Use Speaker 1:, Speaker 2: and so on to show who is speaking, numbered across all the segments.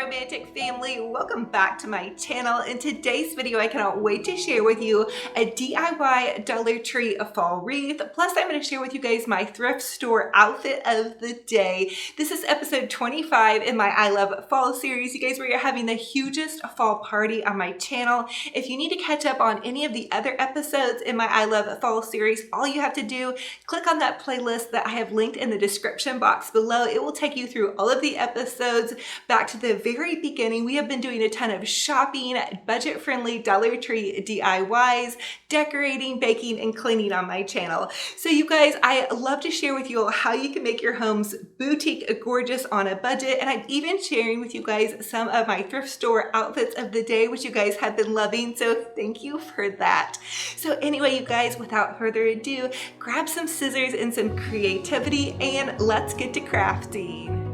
Speaker 1: romantic family, welcome back to my channel. In today's video, I cannot wait to share with you a DIY Dollar Tree fall wreath. Plus, I'm going to share with you guys my thrift store outfit of the day. This is episode 25 in my I Love Fall series. You guys, we are having the hugest fall party on my channel. If you need to catch up on any of the other episodes in my I Love Fall series, all you have to do, click on that playlist that I have linked in the description box below. It will take you through all of the episodes back to the very beginning. We have been doing a ton of shopping, budget-friendly Dollar Tree DIYs, decorating, baking, and cleaning on my channel. So you guys, I love to share with you how you can make your homes boutique gorgeous on a budget, and I'm even sharing with you guys some of my thrift store outfits of the day, which you guys have been loving, so thank you for that. So anyway, you guys, without further ado, grab some scissors and some creativity, and let's get to crafting.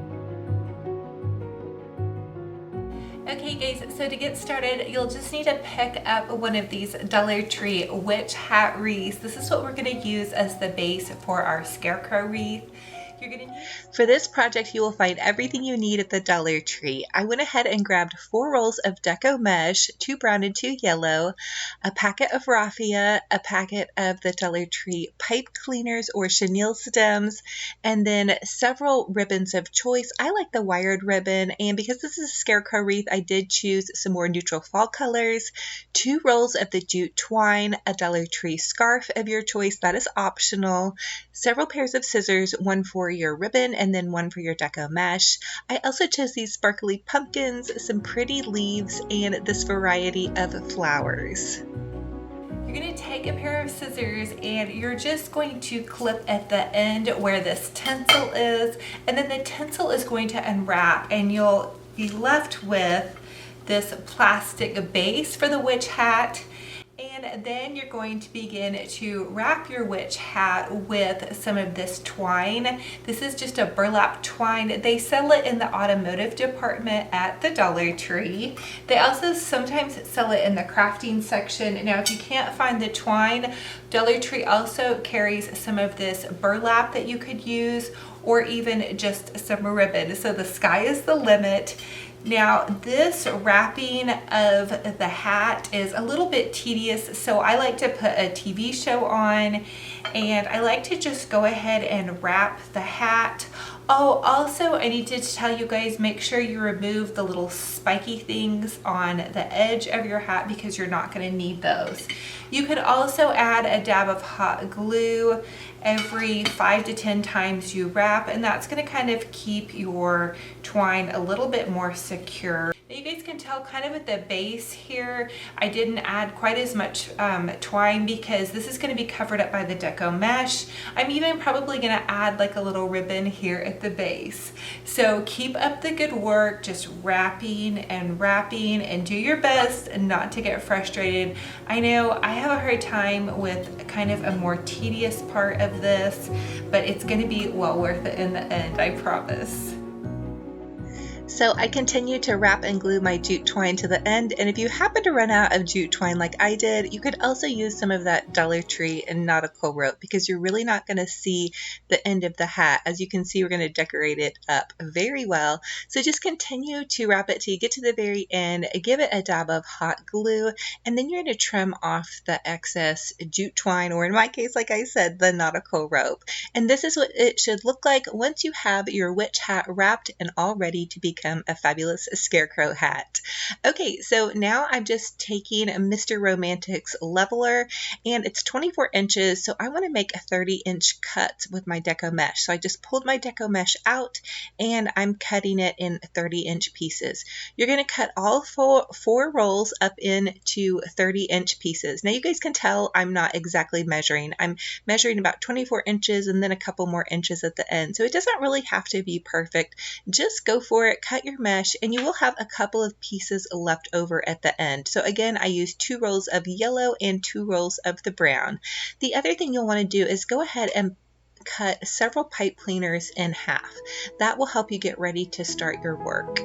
Speaker 1: Okay guys, so to get started, you'll just need to pick up one of these Dollar Tree witch hat wreaths. This is what we're going to use as the base for our scarecrow wreath. For this project, you will find everything you need at the Dollar Tree. I went ahead and grabbed 4 rolls of deco mesh, 2 brown and 2 yellow, a packet of raffia, a packet of the Dollar Tree pipe cleaners or chenille stems, and then several ribbons of choice. I like the wired ribbon, and because this is a scarecrow wreath, I did choose some more neutral fall colors, 2 rolls of the jute twine, a Dollar Tree scarf of your choice, that is optional, several pairs of scissors, one for your ribbon and then one for your deco mesh. I also chose these sparkly pumpkins, some pretty leaves, and this variety of flowers. You're going to take a pair of scissors and you're just going to clip at the end where this tinsel is, and then the tinsel is going to unwrap and you'll be left with this plastic base for the witch hat. And then you're going to begin to wrap your witch hat with some of this twine. This is just a burlap twine. They sell it in the automotive department at the Dollar Tree. They also sometimes sell it in the crafting section. Now, if you can't find the twine, Dollar Tree also carries some of this burlap that you could use, or even just some ribbon. So the sky is the limit. Now, this wrapping of the hat is a little bit tedious, so I like to put a TV show on, and I like to just go ahead and wrap the hat. Oh, also, I need to tell you guys, make sure you remove the little spiky things on the edge of your hat because you're not going to need those. You could also add a dab of hot glue every 5 to 10 times you wrap, and that's going to kind of keep your twine a little bit more secure. Now you guys can tell kind of at the base here, I didn't add quite as much twine because this is going to be covered up by the deco mesh. I'm even probably going to add like a little ribbon here at the base. So keep up the good work, just wrapping and do your best not to get frustrated. I know I have a hard time with kind of a more tedious part of this, but it's going to be well worth it in the end, I promise. So I continue to wrap and glue my jute twine to the end, and if you happen to run out of jute twine like I did, you could also use some of that Dollar Tree and nautical rope because you're really not going to see the end of the hat. As you can see, we're going to decorate it up very well. So just continue to wrap it till you get to the very end, give it a dab of hot glue, and then you're going to trim off the excess jute twine, or in my case, like I said, the nautical rope. And this is what it should look like once you have your witch hat wrapped and all ready to become a fabulous scarecrow hat. Okay, so now I'm just taking Mr. Romantic's leveler, and it's 24 inches, so I want to make a 30-inch cut with my deco mesh. So I just pulled my deco mesh out, and I'm cutting it in 30-inch pieces. You're going to cut all four rolls up into 30-inch pieces. Now you guys can tell I'm not exactly measuring. I'm measuring about 24 inches and then a couple more inches at the end. So it doesn't really have to be perfect. Just go for it. Cut your mesh, and you will have a couple of pieces left over at the end. So again, I used 2 rolls of yellow and 2 rolls of the brown. The other thing you'll want to do is go ahead and cut several pipe cleaners in half. That will help you get ready to start your work.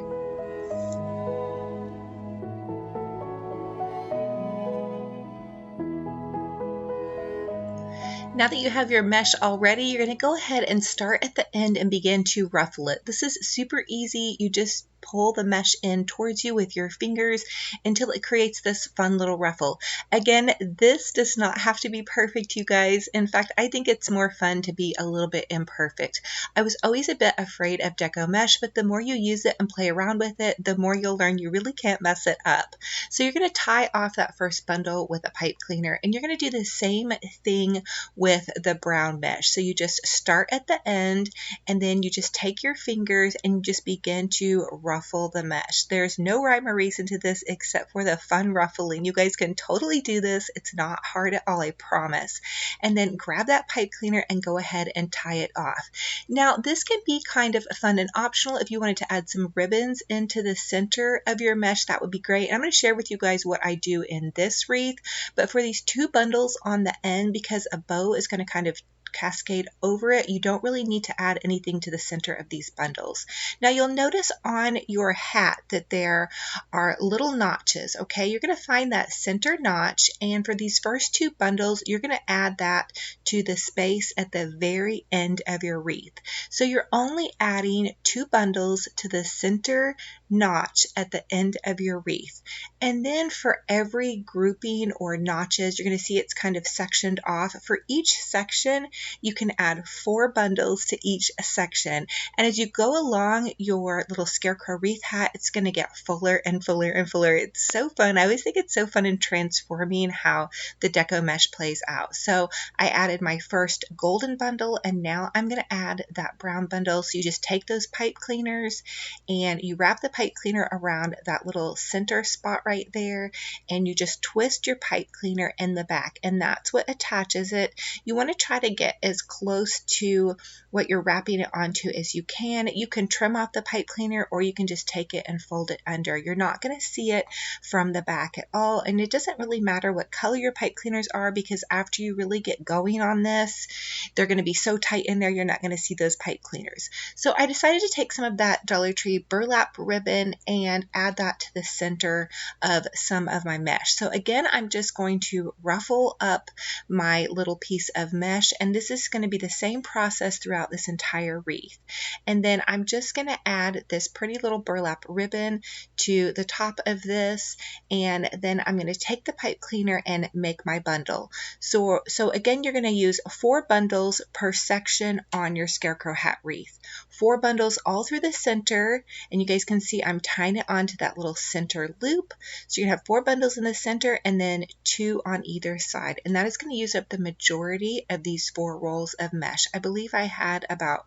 Speaker 1: Now that you have your mesh all ready, you're going to go ahead and start at the end and begin to ruffle it. This is super easy. You just pull the mesh in towards you with your fingers until it creates this fun little ruffle. Again, this does not have to be perfect, you guys. In fact, I think it's more fun to be a little bit imperfect. I was always a bit afraid of deco mesh, but the more you use it and play around with it, the more you'll learn you really can't mess it up. So you're going to tie off that first bundle with a pipe cleaner, and you're going to do the same thing with the brown mesh. So you just start at the end, and then you just take your fingers and you just begin to ruffle the mesh. There's no rhyme or reason to this except for the fun ruffling. You guys can totally do this. It's not hard at all, I promise. And then grab that pipe cleaner and go ahead and tie it off. Now, this can be kind of fun and optional. If you wanted to add some ribbons into the center of your mesh, that would be great. And I'm going to share with you guys what I do in this wreath. But for these two bundles on the end, because a bow is going to kind of cascade over it, you don't really need to add anything to the center of these bundles. Now you'll notice on your hat that there are little notches, okay? You're going to find that center notch, and for these first two bundles, you're going to add that to the space at the very end of your wreath. So you're only adding two bundles to the center notch at the end of your wreath. And then for every grouping or notches, you're going to see it's kind of sectioned off. For each section, you can add 4 bundles to each section. And as you go along your little scarecrow wreath hat, it's going to get fuller and fuller and fuller. It's so fun. I always think it's so fun in transforming how the deco mesh plays out. So I added my first golden bundle, and now I'm going to add that brown bundle. So you just take those pipe cleaners and you wrap the pipe cleaner around that little center spot right there, and you just twist your pipe cleaner in the back, and that's what attaches it. You want to try to get as close to what you're wrapping it onto as you can. You can trim off the pipe cleaner, or you can just take it and fold it under. You're not going to see it from the back at all, and it doesn't really matter what color your pipe cleaners are, because after you really get going on this, they're going to be so tight in there, you're not going to see those pipe cleaners. So I decided to take some of that Dollar Tree burlap ribbon and add that to the center of some of my mesh. So again, I'm just going to ruffle up my little piece of mesh, and this is going to be the same process throughout this entire wreath. And then I'm just going to add this pretty little burlap ribbon to the top of this, and then I'm going to take the pipe cleaner and make my bundle. So again, you're going to use 4 bundles per section on your scarecrow hat wreath. 4 bundles all through the center, and you guys can see I'm tying it onto that little center loop. So you're going to have 4 bundles in the center and then 2 on either side, and that is going to use up the majority of these 4 rolls of mesh. I believe I had about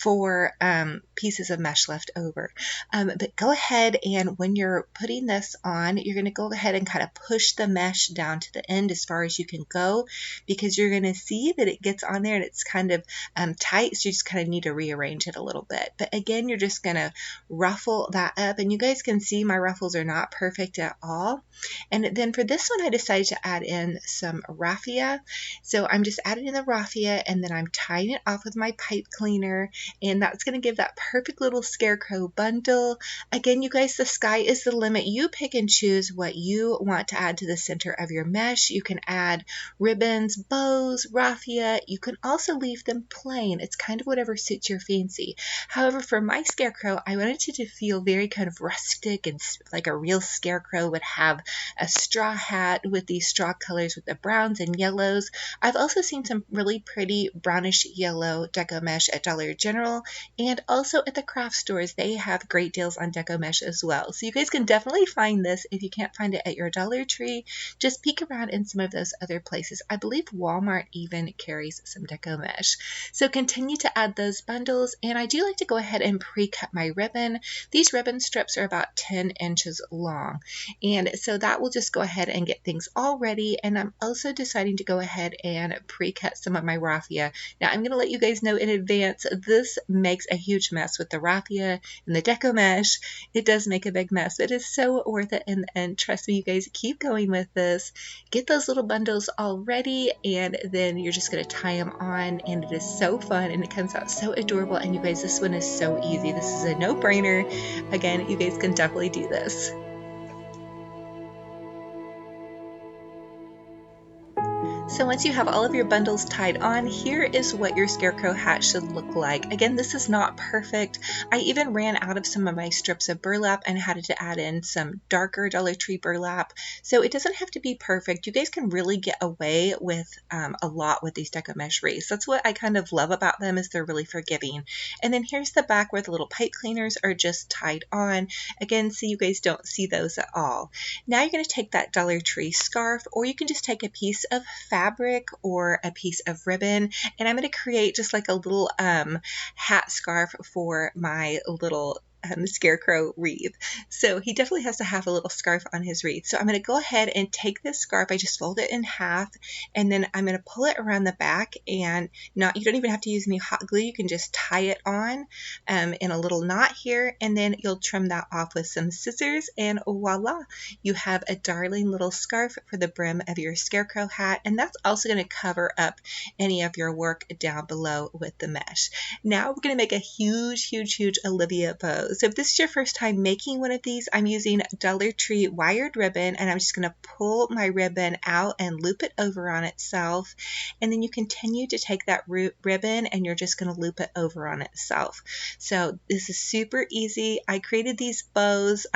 Speaker 1: 4 pieces of mesh left over. But go ahead, and when you're putting this on, you're going to go ahead and kind of push the mesh down to the end as far as you can go, because you're going to see that it gets on there and it's kind of tight, so you just kind of need to rearrange it a little bit. But again, you're just going to ruffle that up, and you guys can see my ruffles are not perfect at all. And then for this one, I decided to add in some raffia. So I'm just adding in the raffia, and then I'm tying it off with my pipe cleaner, and that's going to give that perfect little scarecrow bundle. Again, you guys, the sky is the limit. You pick and choose what you want to add to the center of your mesh. You can add ribbons, bows, raffia. You can also leave them plain. It's kind of whatever suits your fancy. However, for my scarecrow, I wanted it to feel very kind of rustic and like a real scarecrow would have a straw hat with these straw colors with the browns and yellows. I've also seen some really pretty brownish yellow deco mesh at Dollar General, and also at the craft stores. They have great deals on deco mesh as well. So you guys can definitely find this. If you can't find it at your Dollar Tree, just peek around in some of those other places. I believe Walmart even carries some deco mesh. So continue to add those bundles, and I do like to go ahead and pre-cut my ribbon. These ribbon strips are about 10 inches long, and so that will just go ahead and get things all ready. And I'm also deciding to go ahead and pre-cut some of my raffia. Now I'm going to let you guys know in advance, this makes a huge mess with the raffia and the deco mesh. It does make a big mess, but it's so worth it in the end. Trust me, you guys, keep going with this. Get those little bundles all ready, and then you're just going to tie them on, and it is so fun, and it comes out so adorable. And you guys, this one is so easy. This is a no-brainer. Again, you guys can definitely do this. So once you have all of your bundles tied on, here is what your scarecrow hat should look like. Again, this is not perfect. I even ran out of some of my strips of burlap and had to add in some darker Dollar Tree burlap. So it doesn't have to be perfect. You guys can really get away with a lot with these deco mesh wreaths. That's what I kind of love about them, is they're really forgiving. And then here's the back where the little pipe cleaners are just tied on. Again, so you guys don't see those at all. Now you're going to take that Dollar Tree scarf, or you can just take a piece of fabric or a piece of ribbon, and I'm going to create just like a little hat scarf for my little scarecrow wreath. So he definitely has to have a little scarf on his wreath. So I'm going to go ahead and take this scarf. I just fold it in half, and then I'm going to pull it around the back, and you don't even have to use any hot glue. You can just tie it on in a little knot here, and then you'll trim that off with some scissors, and voila, you have a darling little scarf for the brim of your scarecrow hat. And that's also going to cover up any of your work down below with the mesh. Now we're going to make a huge Olivia bow. So if this is your first time making one of these, I'm using Dollar Tree wired ribbon, and I'm just going to pull my ribbon out and loop it over on itself. And then you continue to take that ribbon and you're just going to loop it over on itself. So this is super easy. I created these bows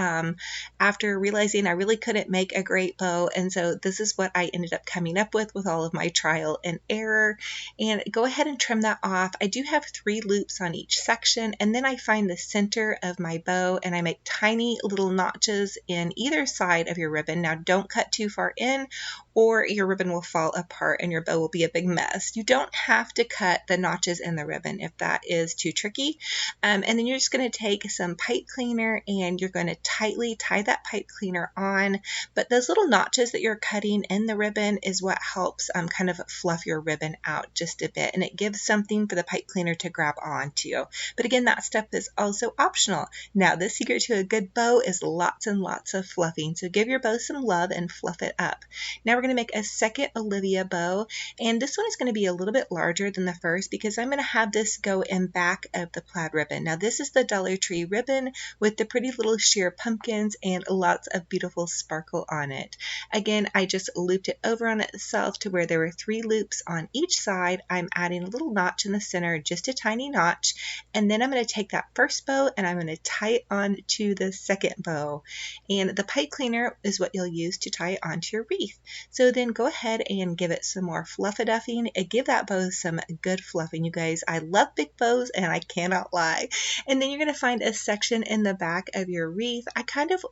Speaker 1: after realizing I really couldn't make a great bow, and so this is what I ended up coming up with all of my trial and error. And go ahead and trim that off. I do have 3 loops on each section, and then I find the center of my bow and I make tiny little notches in either side of your ribbon. Now don't cut too far in or your ribbon will fall apart and your bow will be a big mess. You don't have to cut the notches in the ribbon if that is too tricky. And then you're just going to take some pipe cleaner and you're going to tightly tie that pipe cleaner on. But those little notches that you're cutting in the ribbon is what helps kind of fluff your ribbon out just a bit, and it gives something for the pipe cleaner to grab onto. But again, that step is also optional. Now the secret to a good bow is lots and lots of fluffing, so give your bow some love and fluff it up. Now we're going to make a second Olivia bow, and this one is going to be a little bit larger than the first because I'm going to have this go in back of the plaid ribbon. Now this is the Dollar Tree ribbon with the pretty little sheer pumpkins and lots of beautiful sparkle on it. Again, I just looped it over on itself to where there were 3 loops on each side. I'm adding a little notch in the center, just a tiny notch, and then I'm going to take that first bow and I'm going to tie it on to the second bow. And the pipe cleaner is what you'll use to tie it onto your wreath. So then go ahead and give it some more fluff-a-duffing. Give that bow some good fluffing, you guys. I love big bows and I cannot lie. And then you're going to find a section in the back of your wreath. I kind of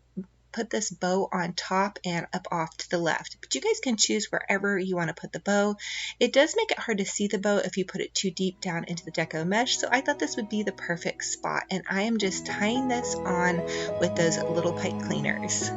Speaker 1: put this bow on top and up off to the left, but you guys can choose wherever you want to put the bow. It does make it hard to see the bow if you put it too deep down into the deco mesh, so I thought this would be the perfect spot, and I am just tying this on with those little pipe cleaners.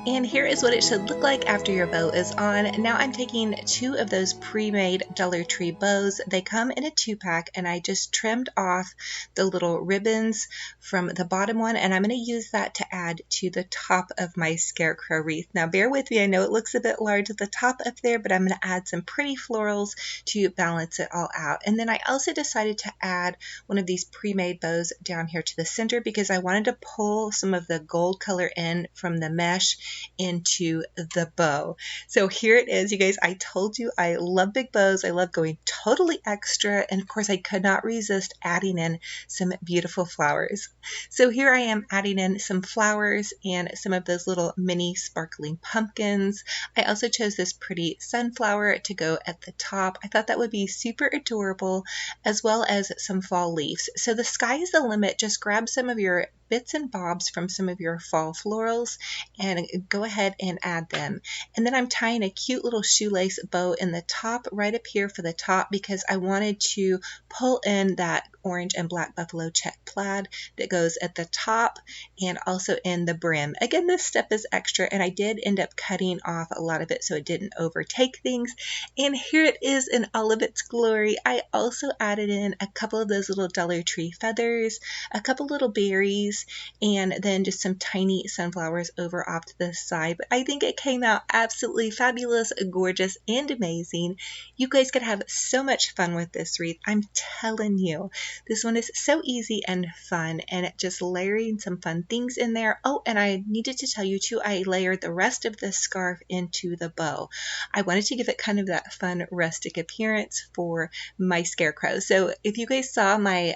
Speaker 1: And here is what it should look like after your bow is on. Now I'm taking 2 of those pre-made Dollar Tree bows. They come in a 2-pack, and I just trimmed off the little ribbons from the bottom one, and I'm going to use that to add to the top of my scarecrow wreath. Now bear with me, I know it looks a bit large at the top up there, but I'm going to add some pretty florals to balance it all out. And then I also decided to add one of these pre-made bows down here to the center because I wanted to pull some of the gold color in from the mesh into the bow. So here it is, you guys. I told you I love big bows. I love going totally extra, and of course I could not resist adding in some beautiful flowers. So here I am adding in some flowers and some of those little mini sparkling pumpkins. I also chose this pretty sunflower to go at the top. I thought that would be super adorable, as well as some fall leaves. So the sky is the limit. Just grab some of your bits and bobs from some of your fall florals and go ahead and add them. And then I'm tying a cute little shoelace bow in the top right up here for the top because I wanted to pull in that orange and black buffalo check plaid that goes at the top and also in the brim. Again, this step is extra, and I did end up cutting off a lot of it so it didn't overtake things. And here it is in all of its glory. I also added in a couple of those little Dollar Tree feathers, a couple little berries, base, and then just some tiny sunflowers over off to the side. But I think it came out absolutely fabulous, gorgeous, and amazing. You guys could have so much fun with this wreath. I'm telling you, this one is so easy and fun, and just layering some fun things in there. Oh, and I needed to tell you too, I layered the rest of the scarf into the bow. I wanted to give it kind of that fun rustic appearance for my scarecrow. So if you guys saw my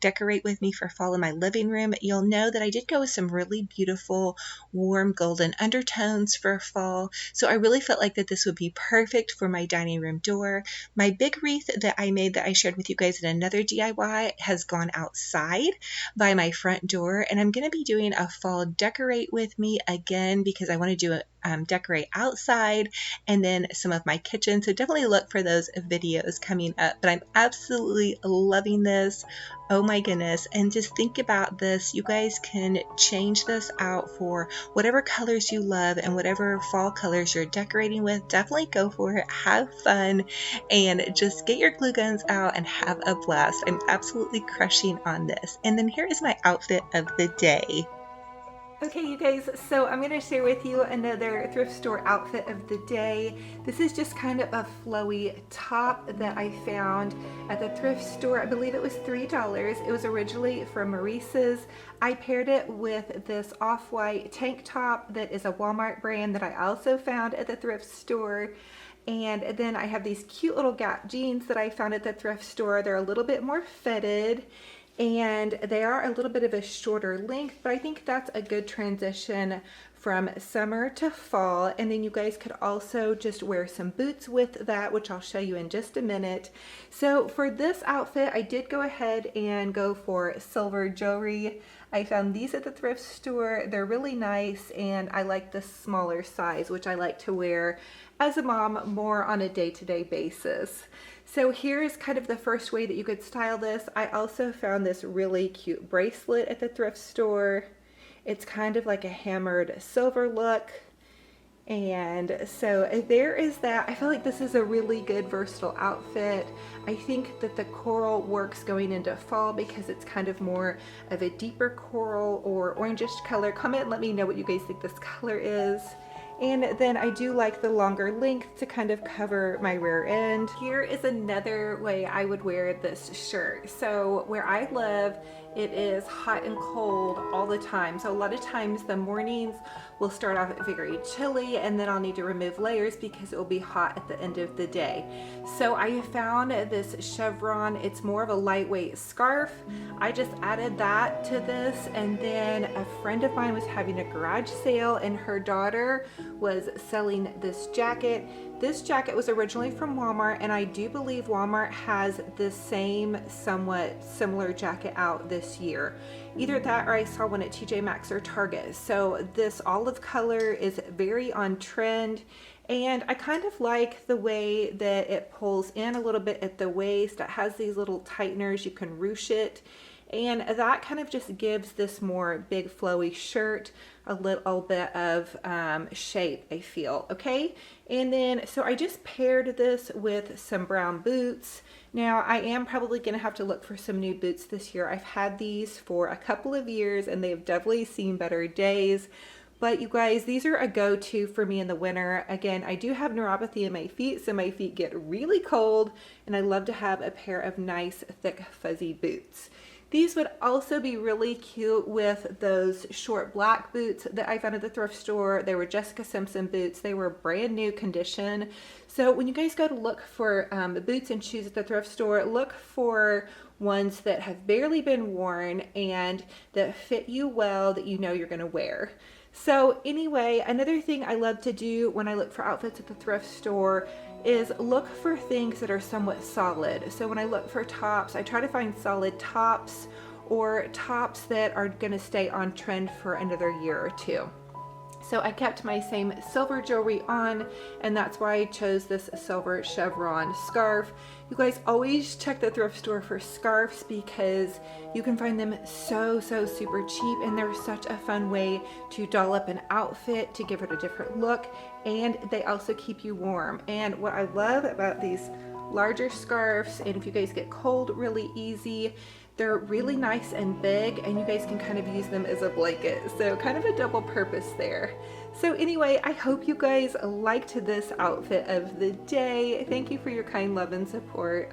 Speaker 1: decorate with me for fall in my living room, you'll know that I did go with some really beautiful warm golden undertones for fall. So I really felt like that this would be perfect for my dining room door. My big wreath that I made that I shared with you guys in another DIY has gone outside by my front door, and I'm going to be doing a fall decorate with me again because I want to do a decorate outside and then some of my kitchen. So definitely look for those videos coming up. But I'm absolutely loving this. Oh my goodness. And just think about this. You guys can change this out for whatever colors you love and whatever fall colors you're decorating with. Definitely go for it. Have fun and just get your glue guns out and have a blast. I'm absolutely crushing on this. And then here is my outfit of the day. Okay, you guys, so I'm going to share with you another thrift store outfit of the day. This is just kind of a flowy top that I found at the thrift store. I believe it was $3. It was originally from Maurice's. I paired it with this off-white tank top that is a Walmart brand that I also found at the thrift store. And then I have these cute little Gap jeans that I found at the thrift store. They're a little bit more fitted, and they are a little bit of a shorter length, but I think that's a good transition from summer to fall. And then you guys could also just wear some boots with that, which I'll show you in just a minute. So for this outfit, I did go ahead and go for silver jewelry. I found these at the thrift store. They're really nice, and I like the smaller size, which I like to wear as a mom more on a day-to-day basis. So here's kind of the first way that you could style this. I also found this really cute bracelet at the thrift store. It's kind of like a hammered silver look. And so there is that. I feel like this is a really good versatile outfit. I think that the coral works going into fall because it's kind of more of a deeper coral or orangish color. Comment and let me know what you guys think this color is. And then I do like the longer length to kind of cover my rear end. Here is another way I would wear this shirt. So where I live, it is hot and cold all the time. So a lot of times the mornings will start off very chilly, and then I'll need to remove layers because it will be hot at the end of the day. So I found this chevron. It's more of a lightweight scarf. I just added that to this, and then a friend of mine was having a garage sale and her daughter was selling this jacket. This jacket was originally from Walmart, and I do believe Walmart has the same somewhat similar jacket out this year. Either that or I saw one at TJ Maxx or Target. So this olive color is very on trend, and I kind of like the way that it pulls in a little bit at the waist. It has these little tighteners, you can ruche it, and that kind of just gives this more big flowy shirt a little bit of shape, I feel. Okay, and then so I just paired this with some brown boots. Now I am probably gonna have to look for some new boots this year. I've had these for a couple of years and they've definitely seen better days. But you guys, these are a go-to for me in the winter. Again, I do have neuropathy in my feet, so my feet get really cold, and I love to have a pair of nice, thick, fuzzy boots. These would also be really cute with those short black boots that I found at the thrift store. They were Jessica Simpson boots. They were brand new condition. So when you guys go to look for boots and shoes at the thrift store, look for ones that have barely been worn and that fit you well, that you know you're gonna wear. So anyway, another thing I love to do when I look for outfits at the thrift store is look for things that are somewhat solid. So when I look for tops, I try to find solid tops or tops that are going to stay on trend for another year or two. So I kept my same silver jewelry on, and that's why I chose this silver chevron scarf. You guys always check the thrift store for scarves because you can find them so super cheap, and they're such a fun way to doll up an outfit to give it a different look, and they also keep you warm. And what I love about these larger scarves, and if you guys get cold really easy, They're really nice and big, and you guys can kind of use them as a blanket. So kind of a double purpose there. So anyway, I hope you guys liked this outfit of the day. Thank you for your kind love and support.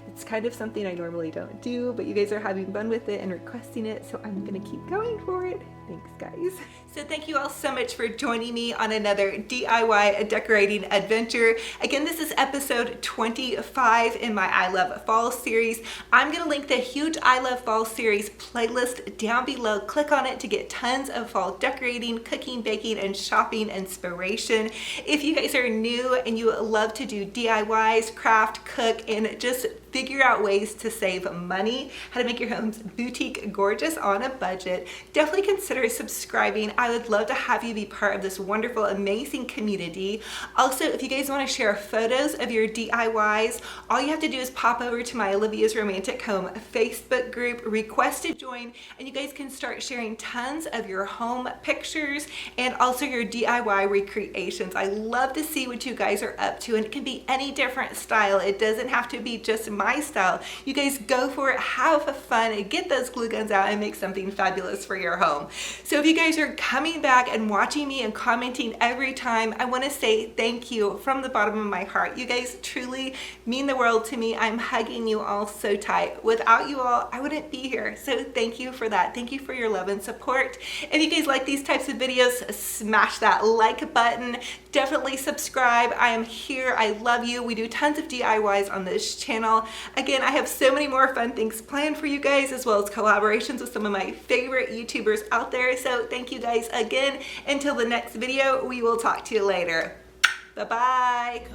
Speaker 1: It's kind of something I normally don't do, but you guys are having fun with it and requesting it, so I'm gonna keep going for it. Thanks, guys. So thank you all so much for joining me on another DIY decorating adventure. Again, this is episode 25 in my I Love Fall series. I'm gonna link the huge I Love Fall series playlist down below. Click on it to get tons of fall decorating, cooking, baking, and shopping inspiration. If you guys are new and you love to do DIYs, craft, cook, and just figure out ways to save money, how to make your homes boutique gorgeous on a budget, definitely consider subscribing. I would love to have you be part of this wonderful, amazing community. Also, if you guys want to share photos of your DIYs, all you have to do is pop over to my Olivia's Romantic Home Facebook group, request to join, and you guys can start sharing tons of your home pictures and also your DIY recreations. I love to see what you guys are up to, and it can be any different style. It doesn't have to be just my style. You guys go for it, have fun, and get those glue guns out and make something fabulous for your home. So if you guys are coming back and watching me and commenting every time, I want to say thank you from the bottom of my heart. You guys truly mean the world to me. I'm hugging you all so tight. Without you all, I wouldn't be here. So thank you for that. Thank you for your love and support. If you guys like these types of videos, smash that like button. Definitely subscribe. I am here. I love you. We do tons of DIYs on this channel. Again, I have so many more fun things planned for you guys, as well as collaborations with some of my favorite YouTubers out there. So thank you guys again. Until the next video, we will talk to you later. Bye-bye.